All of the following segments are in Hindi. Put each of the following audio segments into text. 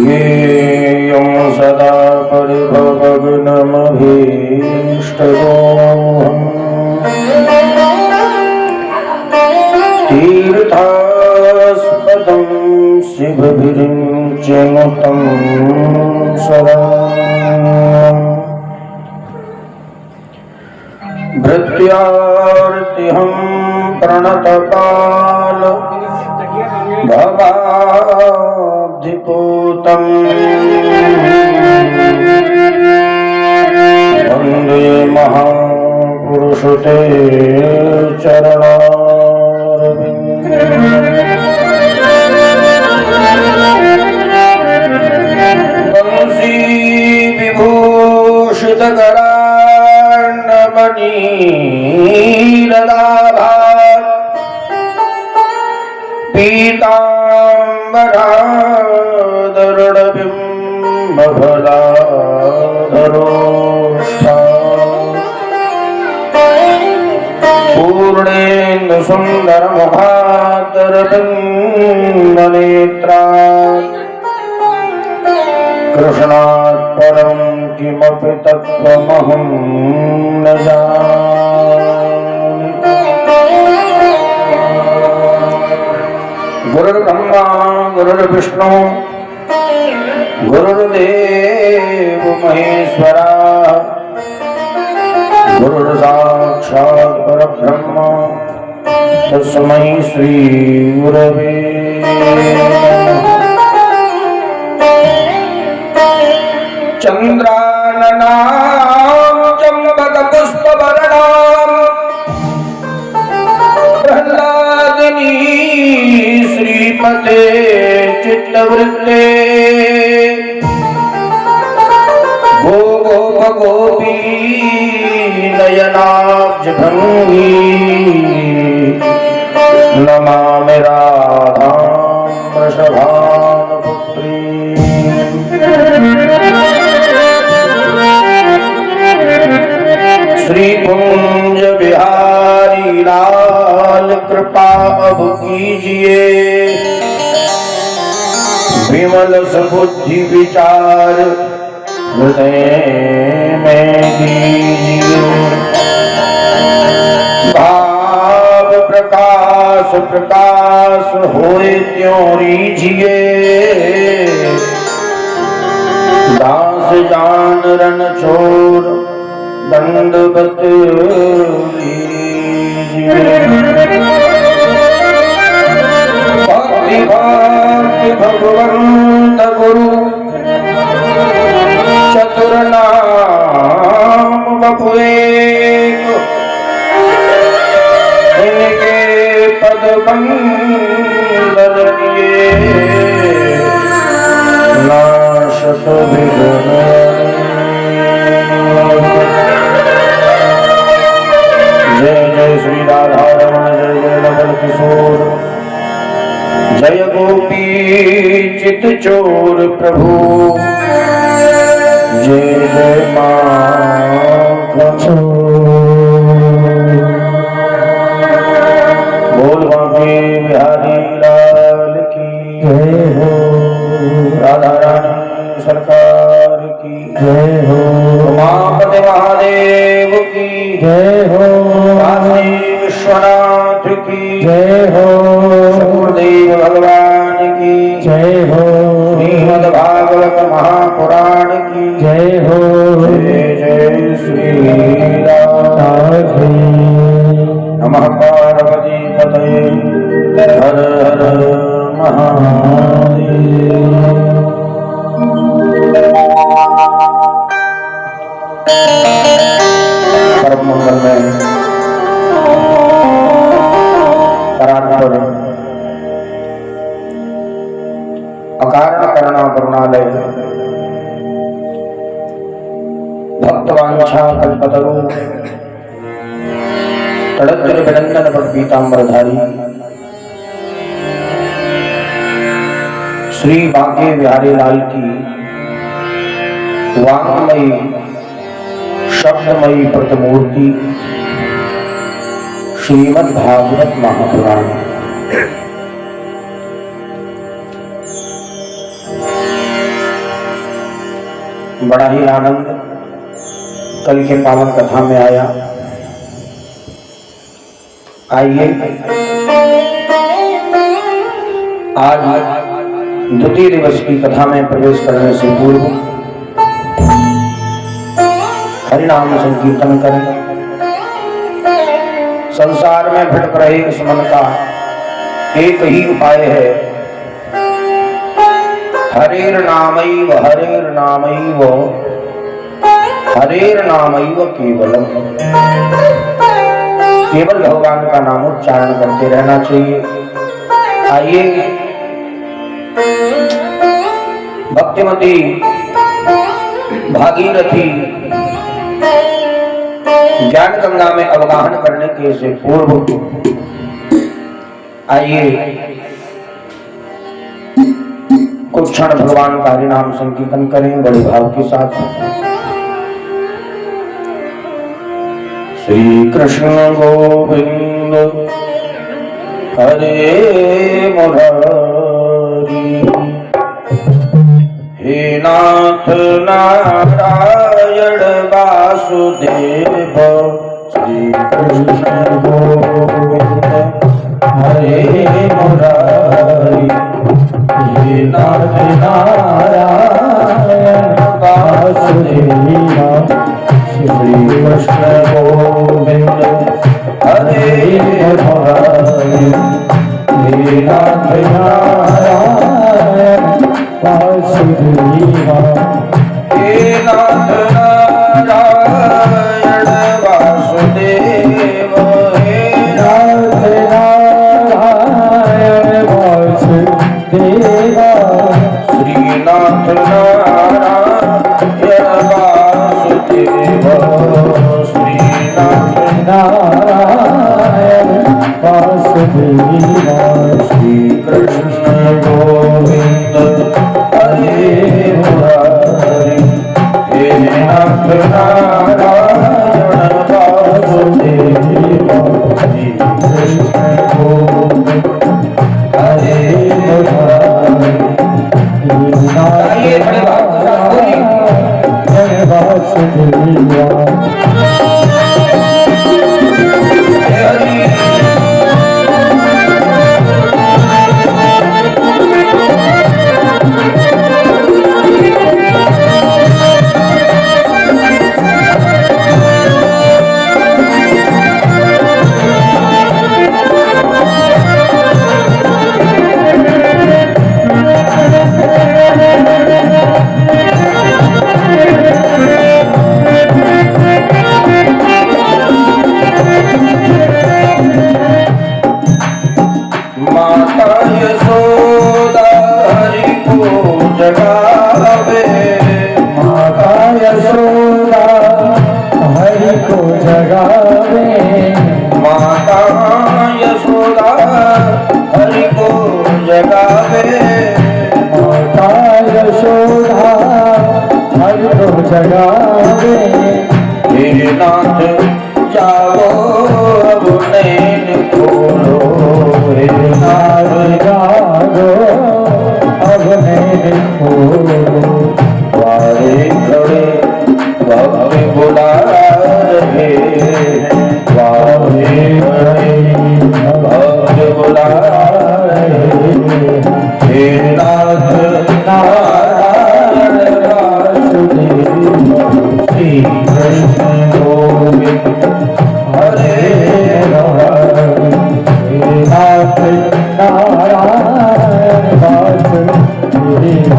ध्येयं सदा परिभवग्नमभीष्टदोहम् तीर्थास्पदं शिवभिरिञ्चिनुतं सदा भृत्यार्तिहं प्रणतकाल भवाब्धिपूतम् वन्दे महापुरुषते वंशी विभूषितकरार्णमणिरदाभात् पीताम्बरादरुणबिम्बफलाधरोष्ठा पूर्णेन्दु सुन्दरमुखादरबिम्बनेत्रात् कृष्णात् परं किमपि तत्त्वमहं न जाने। गुरुर्ब्रह्मा गुरुर्विष्णु गुरुर्देव महेश्वरा गुरुर्साक्षात् परब्रह्म तस्मै श्री गुरवे चन्द्राननां चम्बकपुष्पवर्णां प्रह्लादिनी श्रीपते चित्तवृत्ते गो गोपगोपी नयनाब्जभङ्गी नमामि राधां वृषभानुपुत्री श्री कुंज बिहारी लाल कृपा अब कीजिए विमल सुबुद्धि विचार हृदय में दीजिए भाव प्रकाश प्रकाश होए त्यों रीझिए दास जान रन छोड़ दंडवत लीजिए भक्ति भक्ति भगवंत गुरु चतुर नाम बपु एक इनके पद बंदन किए नाशक विघ्न जय जय श्री राधा रमण जय जय नवल किशोर जय गोपी चित चोर प्रभु जय जय माधव बोल बांके बिहारी लाल की जय हो राधा रानी सरकार की जय हो उमापति महादेव की जय हो काशी विश्वनाथ की जय हो गुरुदेव भगवान की जय हो श्रीमद् भागवत महापुराण की जय हो जय जय श्री राधे नमः पार्वती पतये हर हर महादेव। परम मंगल में परात्पर अकारण करुणा करुणालय भक्तवांछा कल्पतरु तड़ज्जल विडंडन पर पीतांबरधारी श्री बांके बिहारी लाल की वांगमयी शब्दमयी प्रतिमूर्ति श्रीमद् भागवत महापुराण बड़ा ही आनंद कल के पावन कथा में आया। आइए आज द्वितीय दिवस की कथा में प्रवेश करने से पूर्व हरिनाम संकीर्तन करें। संसार में भटक रहे इस मन का एक ही उपाय है, हरेर नामैव हरेर नामैव हरेर नामैव केवलम। केवल भगवान का नामोच्चारण करते रहना चाहिए। आइए भक्तिमती भागीरथी ज्ञान गंगा में अवगाहन करने के से पूर्व आइए कुछ क्षण भगवान का हरिनाम संकीर्तन करें बड़े भाव के साथ। श्री कृष्ण गोविंद हरे मुरारी, हे नाथ नारायण वासुदेव। श्री कृष्ण गोविंद हरे मुरारी, हे नाथ नारायण वासुदेव। श्री कृष्ण गोविंद हरे मुरारी, हे नाथ नारायण वासुदेव। हे नाथ नारायण वासुदेव, हे नाथ नारायण वासुदेव। श्रीनाथ नारायण वासुदेव, श्रीनाथ नारायण वासुदेव। श्री कृष्ण गोविंद हरे मुरारी, हे नाथ नारायण वासुदेव। श्री कृष्ण गोविंद हरे मुरारी, हे नाथ नारायण वासुदेव। जगावे, हे नाथ जाओ अब नैन खोलो। हे नाथ जागो अब नैन खोलो। वारे खड़े भक्त बुला रहे हैं, वारे खड़े भक्त बुला रहे हैं। हे नाथ नारायण वासुदेव। श्री कृष्ण गोविंद हरे मुरारी, हे नाथ नारायण वासुदेव।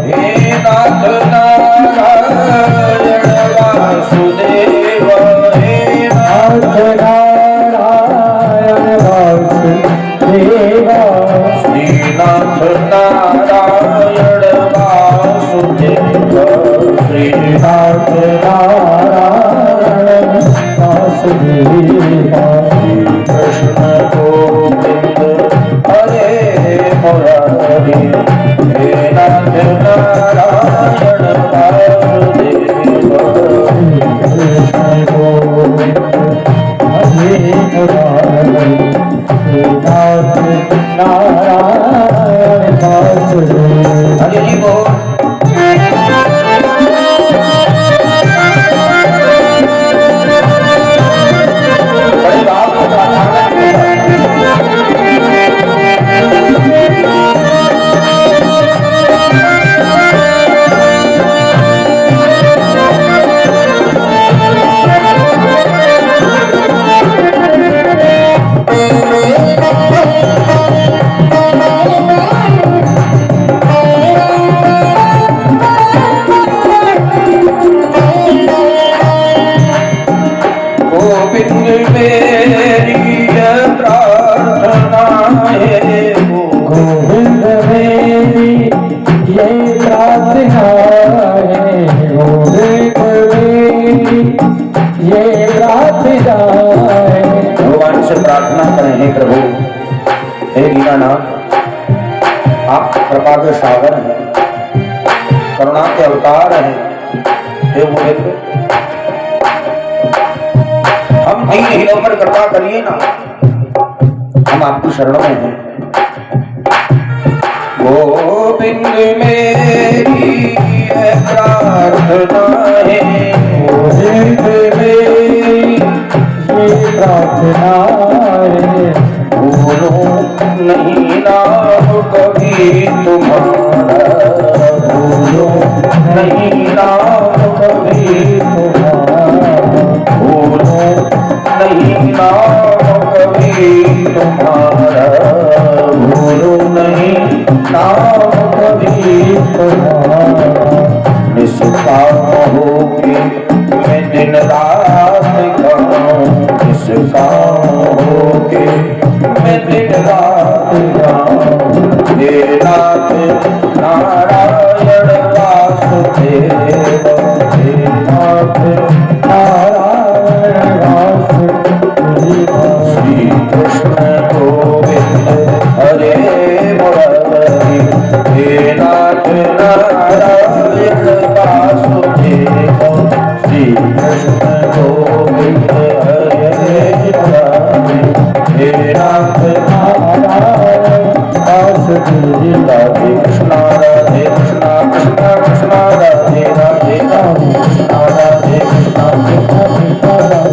हे नाथ नारायण वासुदेव, हे नाथ नारायण वासुदेव। श्रीनाथ नारायण वासुदेव, श्रीनाथ नारायण वासुदेव। श्री कृष्ण गोविंद हरे मुरारी, हे नाथ नारायण वासुदेव। कृष्ण गोविंद हरे मुरारी, हे नाथ नारायण वासुदेव। हरि बोल। प्रार्थना करें, हे प्रभु, हे दीनानाथ, आप कृपा के सागर हैं, करुणा के अवतार हैं। हे गोविंद, हम दीनहीनों पर कृपा करिए ना, हम आपकी शरणों में हैं। गोविंद मेरी है प्रार्थना है, गोविंद मेरी प्रार्थना है, भूलो नहीं नाम कभी तुम्हारा, भूलो नहीं नाम कभी तुम्हारा, भूलो नहीं नाम कभी तुम्हारा, भूलो नहीं नाम कभी तुम्हारा। निष्काम होके मैं दिन रात गाऊं, निष्काम होके मैं दिन रात गाऊं, हे नाथ नारायण वासुदेव, हे नाथ नारायण वासुदेव। श्री कृष्ण गोविंद हरे मुरारी, हे नाथ नारायण वासुदेव। श्री कृष्ण गोविंद हरे मुरारी, हे नाथ नारायण वासुदेव। राधे कृष्ण राधे कृष्ण कृष्ण कृष्ण राधे राधे, राधे कृष्ण राधे कृष्ण कृष्ण कृष्ण राधे,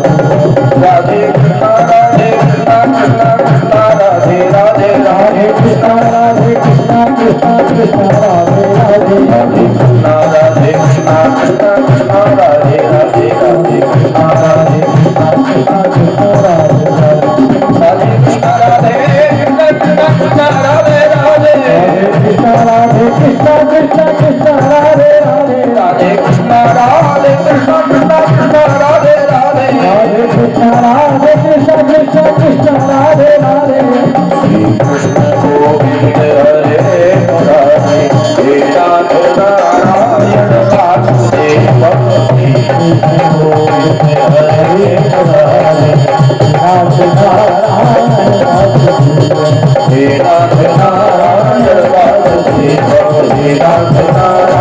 राधे कृष्ण राधे कृष्ण कृष्ण कृष्ण राधे राधे, राधे कृष्ण राधे कृष्ण कृष्ण कृष्ण राधे राधे, राधे कृष्ण राधे कृष्ण कृष्ण कृष्ण राधे राधे, राधे कृष्ण राधे कृष्ण कृष्ण कृष्ण राधे राधे, राधे कृष्ण राधे कृष्ण कृष्ण कृष्ण राधे राधे, राधे कृष्ण राधे कृष्ण कृष्ण कृष्ण राधे राधे, राधे कृष्ण राधे कृष्ण कृष्ण कृष्ण राधे राधे, राधे कृष्ण राधे कृष्ण कृष्ण कृष्ण राधे राधे। श्री कृष्ण गोविंद हरे मुरारी, हे नाथ नारायण वासुदेव। श्री कृष्ण गोविंद हरे मुरारी, नाथ नारायण वासुदेव, हे नाथ नारायण वासुदेव, हे नाथ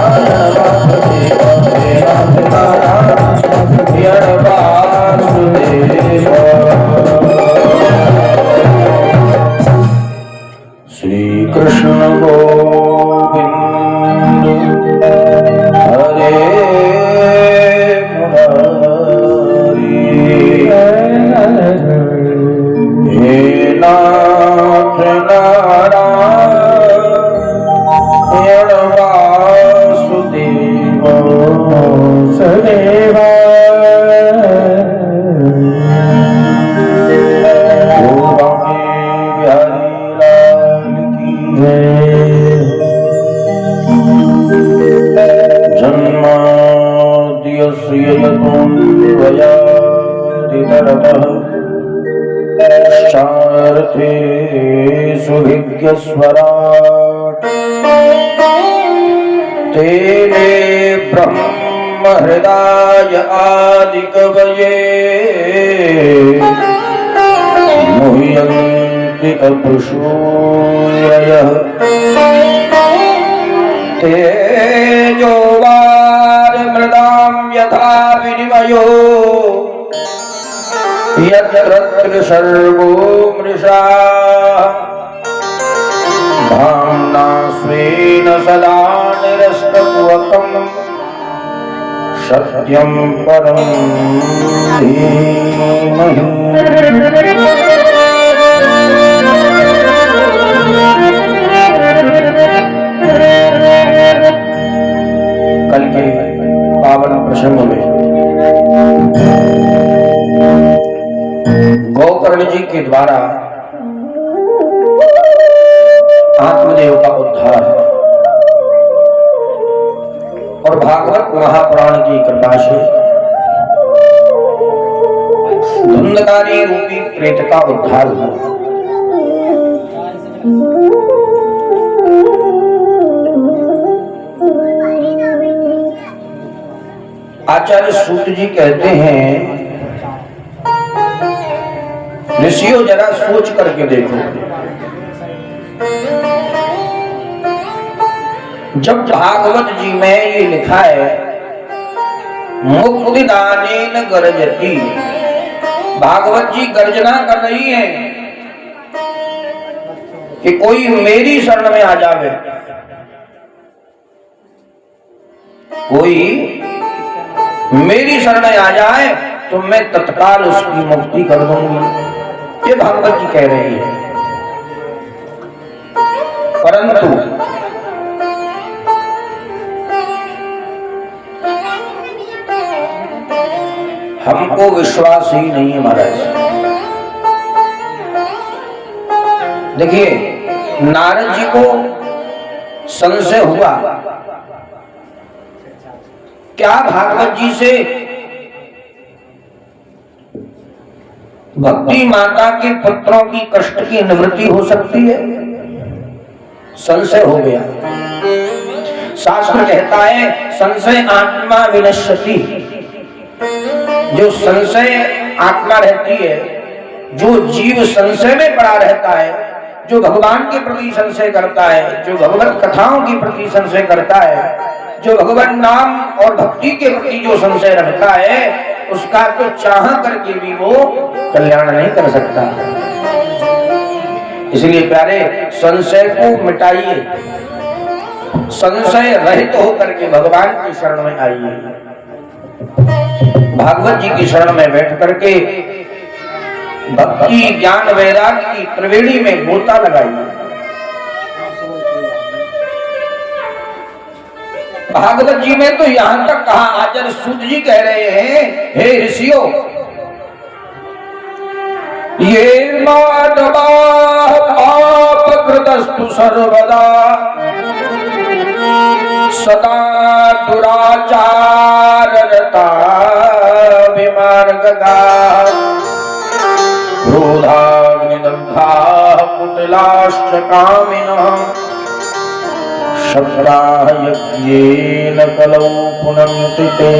नारायण वासुदेव, हे नाथ नारायण वासुदेव। श्री कृष्ण गोविंद हरे मुरारी, हे नाथ नारायण वासुदेव। सदेव शारथे सुविज्ञस्वराट्, तेने ब्रह्म हृदय आदि कवये, मुह्यन्ति अपुषूयः, तेजो वारिमृदां यथा विनिमयो, यत्र सर्वो मृषा, धाम्ना स्वेन सदा निरस्तकुहकं, सत्यं परं धीमहि। कल के पावन प्रसंग में गोकर्ण जी के द्वारा आत्मदेव का उद्धार और भागवत महापुराण की कृपा से धुंधकारी रूपी प्रेत का उद्धार हुआ। आचार्य सूत जी कहते हैं, ऋषियों जरा सोच करके देखो, जब भागवत जी में ये लिखा है मुक्तिदानेन गर्जति, भागवत जी गर्जना कर रही है कि कोई मेरी शरण में आ जावे, कोई मेरी शरण में आ जाए तो मैं तत्काल उसकी मुक्ति कर दूंगी, ये भागवत जी कह रही है। परंतु हमको विश्वास ही नहीं है महाराज। देखिए, नारद जी को संशय हुआ, क्या भागवत जी से भक्ति माता के पुत्रों की कष्ट की निवृत्ति हो सकती है? संशय हो गया। शास्त्र कहता है संशय आत्मा विनश्यति, जो संशय आत्मा रहती है, जो जीव संशय में पड़ा रहता है, जो भगवान के प्रति संशय करता है, जो भगवत कथाओं के प्रति संशय करता है, जो भगवान नाम और भक्ति के प्रति जो संशय रखता है, उसका तो चाह करके भी वो कल्याण नहीं कर सकता। इसलिए प्यारे, संशय को मिटाइए, संशय रहित होकर के भगवान की शरण में आइए, भागवत जी की शरण में बैठ करके भक्ति ज्ञान वैराग्य की त्रिवेणी में गोता लगाइए। भागवत जी में तो यहां तक कहा, आचार्य सूत जी कह रहे हैं, हे ऋषियों, ये मानवा पापकृतस्तु सर्वदा सदा दुराचाररता विमार्गगा क्रोधाग्निदग्धा कुटिलाश्च कामिनः शब्दाः यज्ञेन कलौ पुनन्ति ते।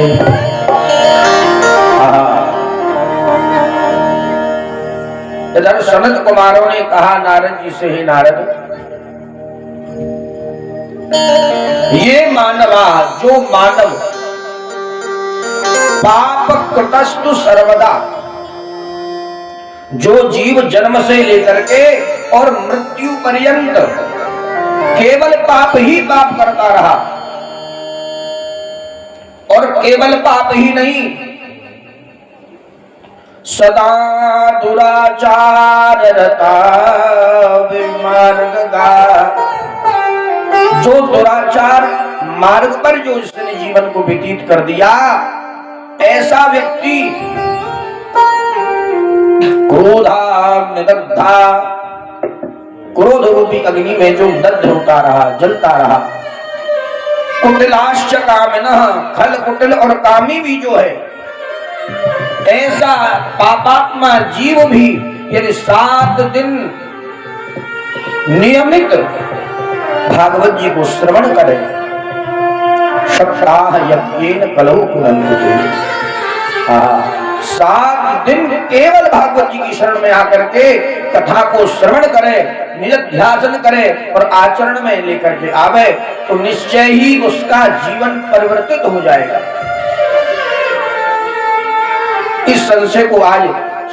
इधर सनत कुमारों ने कहा नारद जी से, ही नारद, ये मानवा, जो मानव पाप कृतस्तु सर्वदा, जो जीव जन्म से लेकर के और मृत्यु पर्यंत केवल पाप ही पाप करता रहा, और केवल पाप ही नहीं, सदा दुराचाररता विमार्गगा, जो दुराचार मार्ग पर जो जिसने जीवन को व्यतीत कर दिया, ऐसा व्यक्ति क्रोधाग्निदग्धा, क्रोध रूपी अग्नि में जो दग्ध होता रहा, जलता रहा, कुटिलाश्च कामिनः, खल कुटिल और कामी भी जो है, ऐसा पापात्मा जीव भी यदि 7 दिन नियमित भागवत जी को श्रवण करे, सप्ताह यज्ञेन कलौ पुनन्ति, 7 दिन केवल भागवत जी की शरण में आकर के कथा को श्रवण करे, निधिध्यासन करे और आचरण में लेकर के आवे, तो निश्चय ही उसका जीवन परिवर्तित हो जाएगा। इस संशय को आज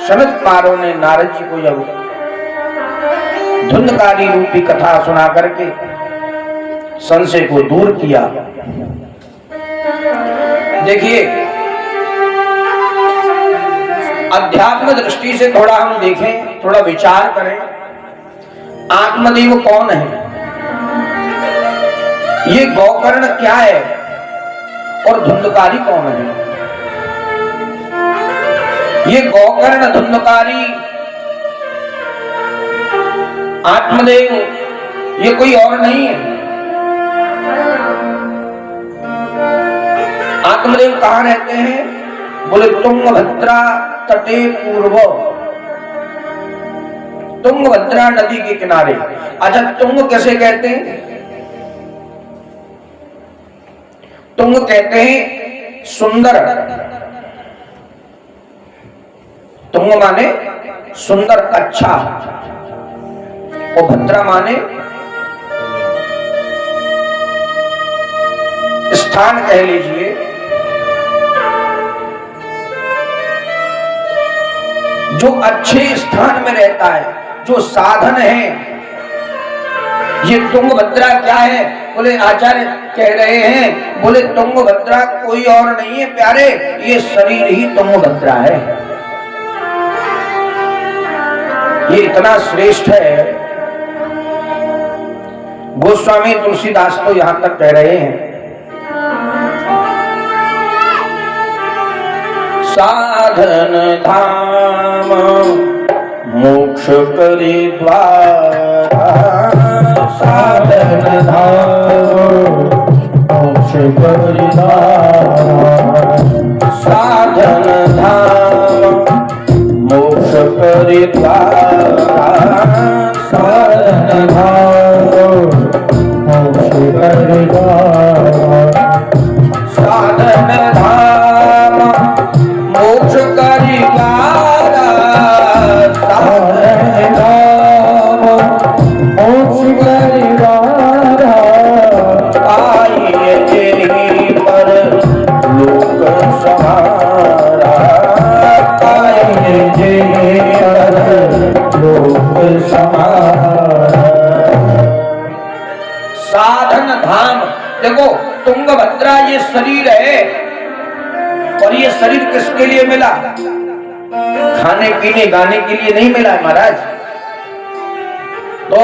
सनत कुमारों ने नारद जी को जब धुंधकारी रूपी कथा सुना करके संशय को दूर किया। देखिए, अध्यात्म दृष्टि से थोड़ा हम देखें, थोड़ा विचार करें, आत्मदेव कौन है, ये गौकर्ण क्या है और धुंधकारी कौन है। ये गौकर्ण, धुंधकारी, आत्मदेव, ये कोई और नहीं है। आत्मदेव कहाँ रहते हैं? बोले तुंगभद्रा तटे पूर्व, तुंगभद्रा नदी के किनारे। अच्छा, तुंग कैसे कहते हैं? तुंग कहते हैं सुंदर, तुंग माने सुंदर अच्छा, वो भद्रा माने स्थान कह लीजिए। जो अच्छे स्थान में रहता है, जो साधन है। ये तुंगभद्रा क्या है? बोले आचार्य कह रहे हैं, बोले तुंगभद्रा कोई और नहीं है प्यारे, ये शरीर ही तुंगभद्रा है। ये इतना श्रेष्ठ है। गोस्वामी तुलसीदास तो यहां तक कह रहे हैं, साधन धाम मोक्ष करी द्वारा, साधन धाम मोक्ष करी द्वारा, साधन धाम मोक्ष करी द्वारा, साधन धाम मोक्ष करी द्वारा, साधन धाम मोक्ष करी द्वारा, साधन धाम मोक्ष करी द्वारा, आइए तेरी पर लोक सहारा, आइए तेरी पर लोक सहारा। साधन धाम, देखो तुंगभद्रा ये शरीर है, और ये शरीर किसके लिए मिला? खाने पीने गाने के लिए नहीं मिला महाराज। तो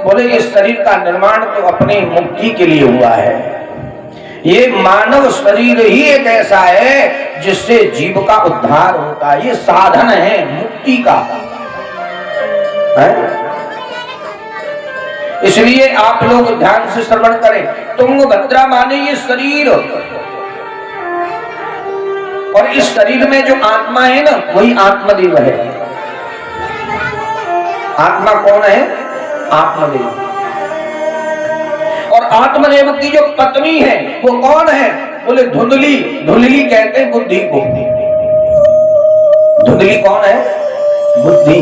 बोले ये शरीर का निर्माण तो अपनी मुक्ति के लिए हुआ है। ये मानव शरीर ही एक ऐसा है जिससे जीव का उद्धार होता है। ये साधन है मुक्ति का है? इसलिए आप लोग ध्यान से श्रवण करें। तुंगभद्रा माने ये शरीर, और इस शरीर में जो आत्मा है ना, वही आत्मदेव है। आत्मा कौन है? आत्मदेव। और आत्मदेव की जो पत्नी है वो कौन है? बोले धुंधली। धुंधली कहते हैं बुद्धि को। धुंधली कौन है? बुद्धि।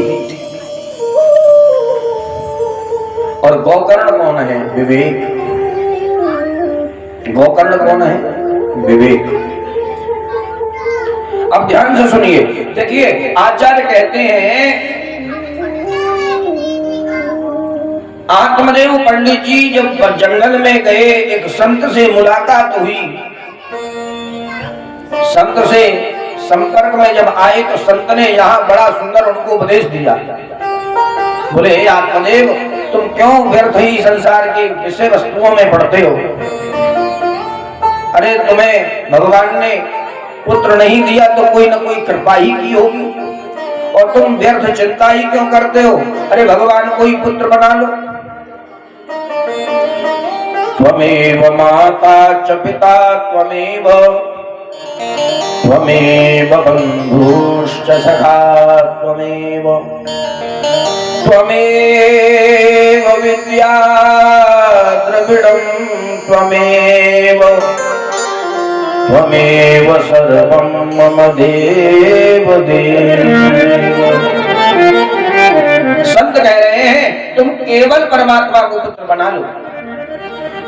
और गोकर्ण कौन है? विवेक। गोकर्ण कौन है? विवेक। अब ध्यान से सुनिए, देखिए आचार्य कहते हैं, आत्मदेव पंडित जी जब जंगल में गए, एक संत से मुलाकात हुई। संत से संपर्क में जब आए तो संत ने यहाँ बड़ा सुंदर उनको उपदेश दिया। बोले हे आत्मदेव, तुम क्यों व्यर्थ ही संसार की विषय वस्तुओं में पड़ते हो? अरे तुम्हें भगवान ने पुत्र नहीं दिया तो कोई न कोई कृपा ही की होगी, और तुम व्यर्थ चिंता ही क्यों करते हो? अरे भगवान कोई पुत्र बना लो। त्वमेव माता च पिता त्वमेव, त्वमेव बन्धुश्च सखा त्वमेव, त्वमेव विद्या द्रविडं त्वमेव, त्वमेव सर्वं मम देव देव। संत कह रहे हैं तुम केवल परमात्मा को पुत्र बना लो,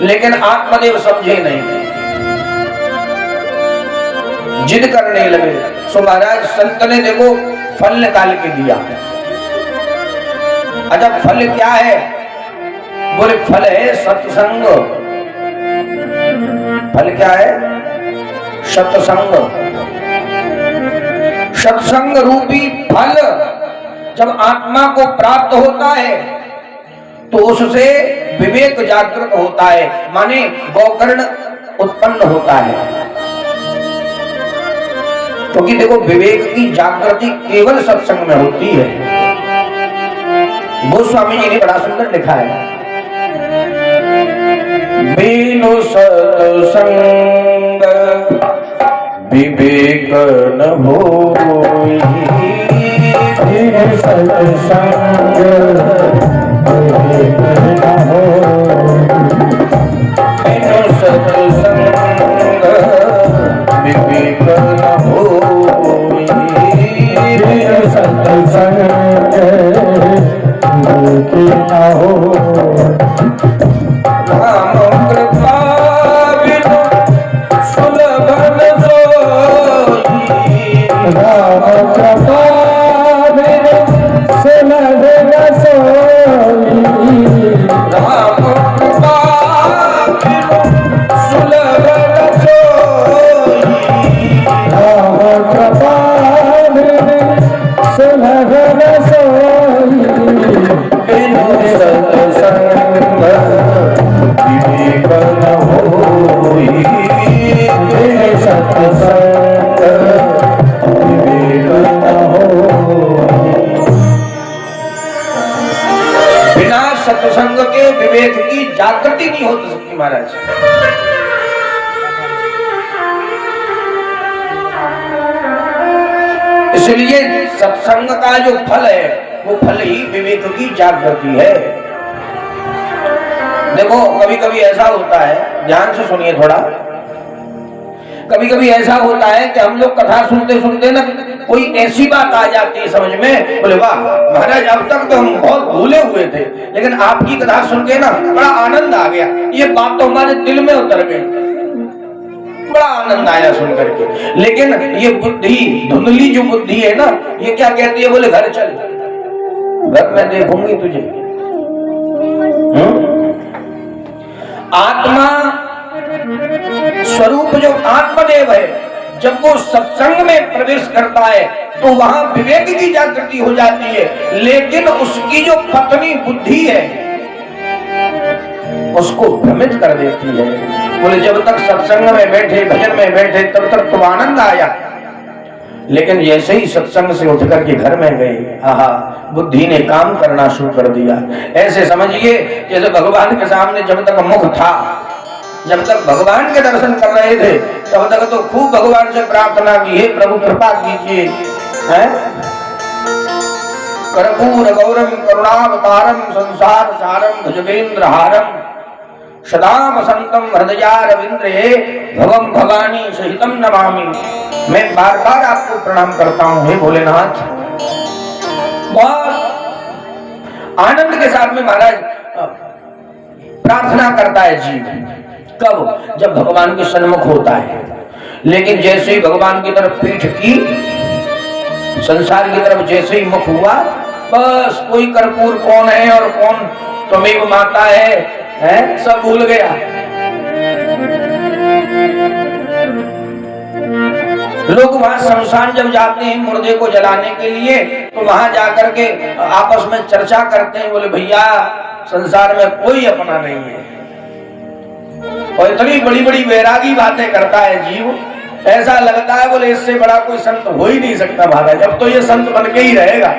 लेकिन आत्मदेव समझे नहीं, जिद करने लगे। सो महाराज संत ने देखो फल निकाल के दिया। अच्छा फल क्या है? बोले फल है सत्संग। फल क्या है? सत्संग। सत्संग रूपी फल जब आत्मा को प्राप्त होता है तो उससे विवेक जागृत होता है, माने गोकर्ण उत्पन्न होता है। क्योंकि देखो विवेक की जागृति केवल सत्संग में होती है। गोस्वामी जी ने बड़ा सुंदर लिखा है, बिनु सत्संग विवेक न होई, बिनु सत्संग विवेक न होई, बिनु सत्संग विवेक न होई, बिनु सत्संग विवेक न होई सत्संग, विवेक न होई। बिना सत्संग के विवेक की जागृति नहीं हो सकती महाराज। इसलिए सत्संग का जो फल है वो फल ही विवेक की जागृति है। देखो कभी कभी ऐसा होता है, ध्यान से सुनिए थोड़ा, कभी कभी ऐसा होता है कि हम लोग कथा सुनते सुनते ना कोई ऐसी बात आ जाती है समझ में, बोले वाह महाराज अब तक तो हम बहुत भूले हुए थे, लेकिन आपकी कथा सुन के ना बड़ा आनंद आ गया, ये बात तो हमारे दिल में उतर गई, बड़ा आनंद आया सुन करके। लेकिन ये बुद्धि, धुंधली जो बुद्धि है ना, ये क्या कहती है, बोले घर चल, घर में देखूंगी तुझे। आत्मा स्वरूप जो आत्मदेव है, जब वो सत्संग में प्रवेश करता है तो वहां विवेक की जागृति हो जाती है, लेकिन उसकी जो पत्नी बुद्धि है उसको भ्रमित कर देती है। बोले जब तक सत्संग में बैठे, भजन में बैठे, तब तक तो आनंद आया, लेकिन जैसे ही सत्संग से उठ करके घर में गए, आहा बुद्धि ने काम करना शुरू कर दिया। ऐसे समझिए जैसे भगवान के सामने जब तक मुख था, जब तक भगवान के दर्शन कर रहे थे, तब तक तो खूब भगवान से प्रार्थना की, हे प्रभु कृपा कीजिए, कर्पूर गौरम करुणावतारम संसार सारम भुजगेंद्र हारम सदा वसंतम हृदयारविंद्रे भवम भवानी सहितम नमामि। मैं बार बार आपको प्रणाम करता हूँ हे भोलेनाथ। बहुत आनंद के साथ में महाराज प्रार्थना करता है जीव। कब? जब भगवान के सन्मुख होता है। लेकिन जैसे ही भगवान की तरफ पीठ की, संसार की तरफ जैसे ही मुख हुआ, बस कोई कर्पूर कौन है और कौन त्वमेव माता है सब भूल गया। लोग वहां शमशान जब जाते हैं मुर्दे को जलाने के लिए, तो वहां जाकर के आपस में चर्चा करते हैं, बोले भैया संसार में कोई अपना नहीं है। और इतनी बड़ी बड़ी वैरागी बातें करता है जीव, ऐसा लगता है बोले इससे बड़ा कोई संत हो ही नहीं सकता महाराज। अब तो ये संत बन के ही रहेगा,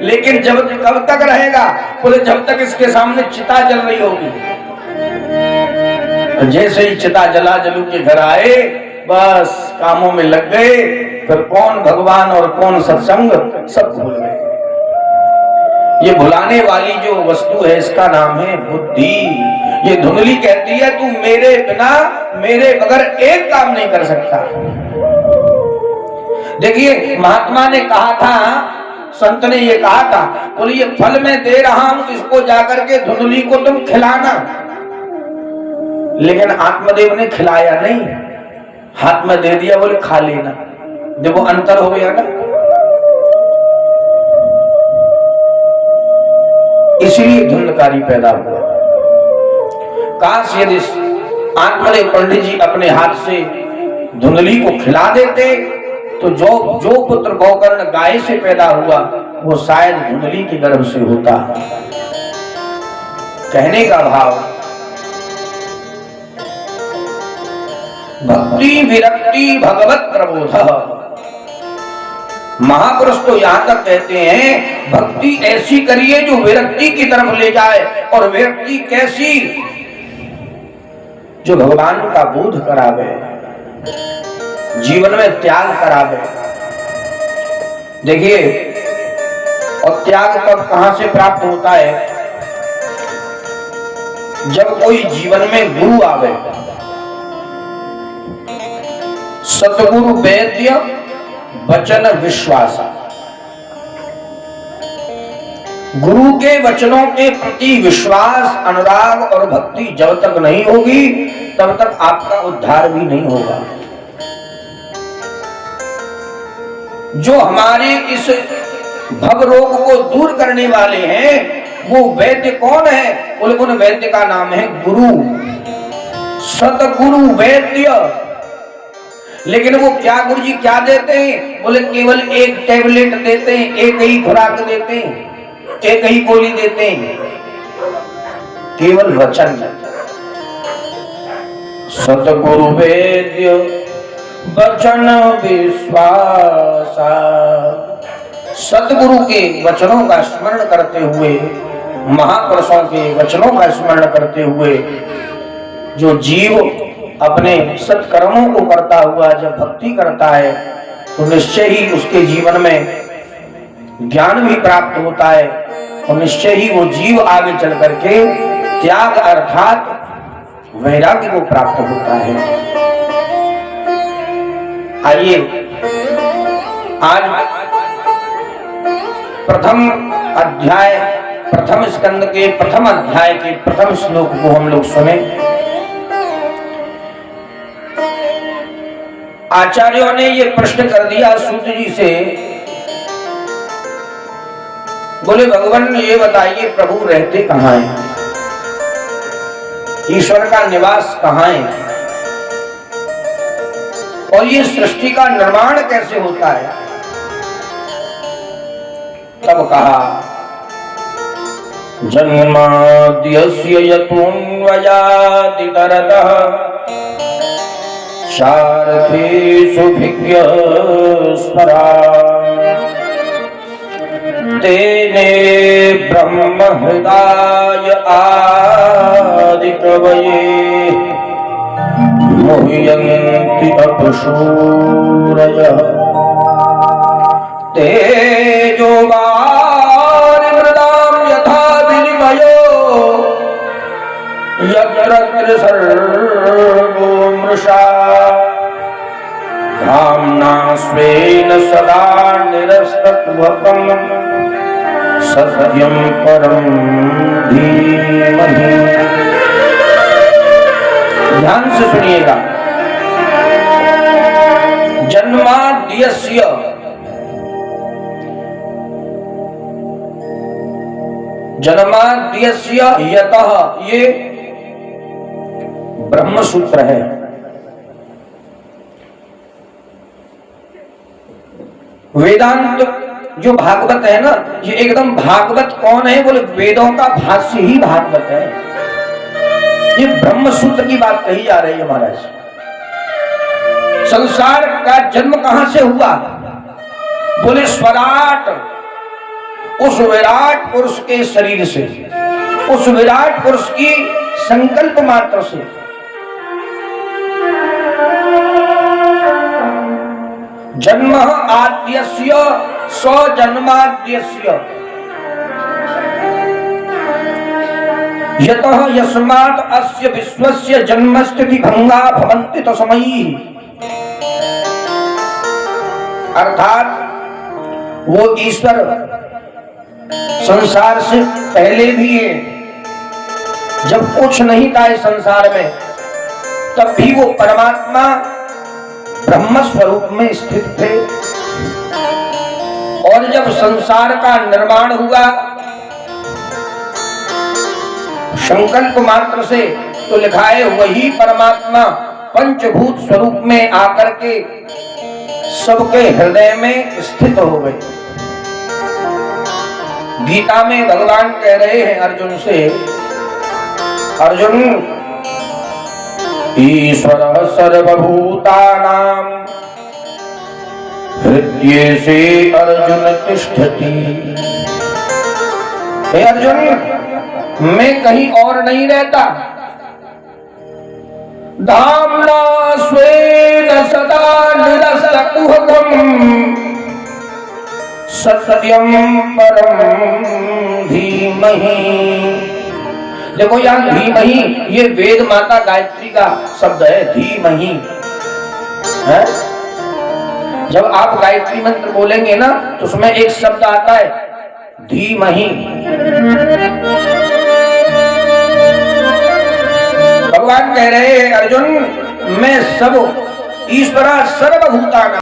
लेकिन जब कब तक रहेगा? बोले जब तक इसके सामने चिता जल रही होगी। जैसे ही चिता जला जलू के घर आए, बस कामों में लग गए, फिर कौन भगवान और कौन सत्संग सब भूल गए। ये भुलाने वाली जो वस्तु है इसका नाम है बुद्धि। ये धुंधली कहती है तू मेरे बिना, मेरे बगैर एक काम नहीं कर सकता। देखिए महात्मा ने कहा था, संत ने ये कहा था, बोले ये फल मैं दे रहा हूं, इसको जाकर के धुंधली को तुम खिलाना। लेकिन आत्मदेव ने खिलाया नहीं, हाथ में दे दिया, बोले खा लेना। देखो अंतर हो गया ना। इसीलिए धुंधकारी पैदा हुआ। काश यदि आत्मदेव पंडित जी अपने हाथ से धुंधली को खिला देते, तो जो पुत्र गौकर्ण गाय से पैदा हुआ वो शायद धुंधली के गर्भ से होता। कहने का भाव, भक्ति विरक्ति भगवत प्रबोध। महापुरुष तो यहां तक कहते हैं भक्ति ऐसी करिए जो विरक्ति की तरफ ले जाए। और विरक्ति कैसी? जो भगवान का बोध करावे, जीवन में त्याग करावे। देखिए, और त्याग कब कहां से प्राप्त होता है? जब कोई जीवन में गुरु आवे। सतगुरु वैद्य वचन विश्वास। गुरु के वचनों के प्रति विश्वास, अनुराग और भक्ति जब तक नहीं होगी, तब तक आपका उद्धार भी नहीं होगा। जो हमारे इस भव रोग को दूर करने वाले हैं, वो वैद्य कौन है? बोले उन वैद्य का नाम है गुरु, सतगुरु वैद्य। लेकिन वो क्या गुरु जी क्या देते हैं? बोले केवल एक टैबलेट देते हैं, एक ही खुराक देते हैं, एक ही गोली देते हैं, केवल वचन। सतगुरु वेद्य वचन विश्वासा। सतगुरु के वचनों का स्मरण करते हुए, महापुरुषों के वचनों का स्मरण करते हुए जो जीव अपने सत्कर्मों को करता हुआ जब भक्ति करता है तो निश्चय ही उसके जीवन में ज्ञान भी प्राप्त होता है और निश्चय ही वो जीव आगे चल करके त्याग अर्थात वैराग्य को प्राप्त होता है। आइए आज प्रथम अध्याय, प्रथम स्कंद के प्रथम अध्याय के प्रथम श्लोक को हम लोग सुने। आचार्यों ने ये प्रश्न कर दिया सूत जी से, बोले भगवान ये बताइए प्रभु रहते कहाँ हैं, ईश्वर का निवास कहाँ है और ये सृष्टि का निर्माण कैसे होता है। तब कहा जन्माद्यस्य यतोऽन्वयादितरतः शारथेषु भिज्ञस्वरा तेने ब्रह्म हृदय आदिकवये मुह्यन्ति अपूरयः तेजोवारिमृदां यथा विनिमयो यत्र सर्गो मृषा धाम्ना स्वेन सदा निरस्तत्वकम् सत्यं परं धीमहि। ध्यान से सुनिएगा। जन्माद्यस्य, जन्माद्यस्य यतः, ये ब्रह्म सूत्र है। वेदांत जो भागवत है ना, ये एकदम भागवत कौन है बोले वेदों का भाष्य ही भागवत है। ये ब्रह्म सूत्र की बात कही जा रही है महाराज। संसार का जन्म कहां से हुआ बोले स्वराट, उस विराट पुरुष के शरीर से, उस विराट पुरुष की संकल्प मात्र से। जन्म आद्यस्य स्वजन्माद्यस्य यतः यस्मात् अस्य विश्वस्य जन्मस्थिति भंगा भवन्ति तस्मै। अर्थात वो ईश्वर संसार से पहले भी है, जब कुछ नहीं था इस संसार में तब भी वो परमात्मा ब्रह्म स्वरूप में स्थित थे। और जब संसार का निर्माण हुआ संकल्प मात्र से, तो लिखा है वही परमात्मा पंचभूत स्वरूप में आकर के सबके हृदय में स्थित हो गए। गीता में भगवान कह रहे हैं अर्जुन से, अर्जुन ईश्वरः सर्वभूतानां हृदयेषु अर्जुन तिष्ठति। हे अर्जुन, मैं कहीं और नहीं रहता। धाम्ना स्वेन सदा निरस्तकुहकम् सत्यं परं धीमहि। देखो यहाँ धीमहि, ये वेद माता गायत्री का शब्द है। धीमहि है, जब आप गायत्री मंत्र बोलेंगे ना तो उसमें एक शब्द आता है धीमहि। भगवान कह रहे हैं अर्जुन, मैं सब ईश्वरा सर्वभूतानां